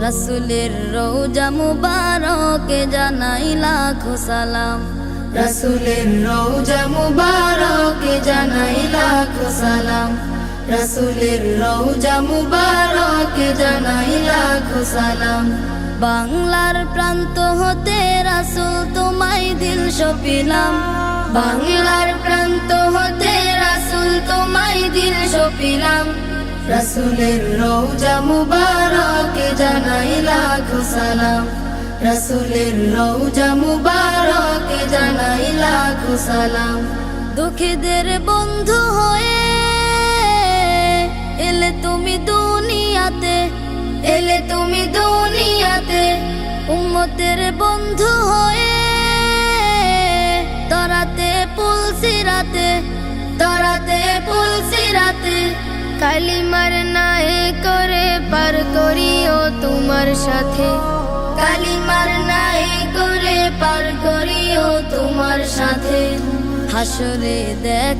রাসূলের রওজা মুবারকে জানাই লাখো সালাম। রাসূলের রওজা মুবারকে জানাই লাখো সালাম। রাসূলের রওজা মুবারকে জানাই লাখো সালাম। বাংলার প্রান্ত হতে রাসূল তোমায় দিল সপিলাম। বাংলার প্রান্ত হতে রাসূল তোমায় দিল সপিলাম। রাসূলের রওজা মুবারকে জানাই লাখো সালাম। রাসূলের রওজা মুবারকে জানাই লাখো সালাম। দুঃখীদের বন্ধু হয়ে এলে তুমি দুনিয়াতে, এলে তুমি দুনিয়াতে। উম্মতের বন্ধু হয়ে তরাতে পুলসিরাতে, তরাতে পুলসিরাতে। কালিমার নায়ে করে পার করিও তোমার সাথে। কালিমার নাই করে পার করিও তোমার সাথে। হাসরে দেখ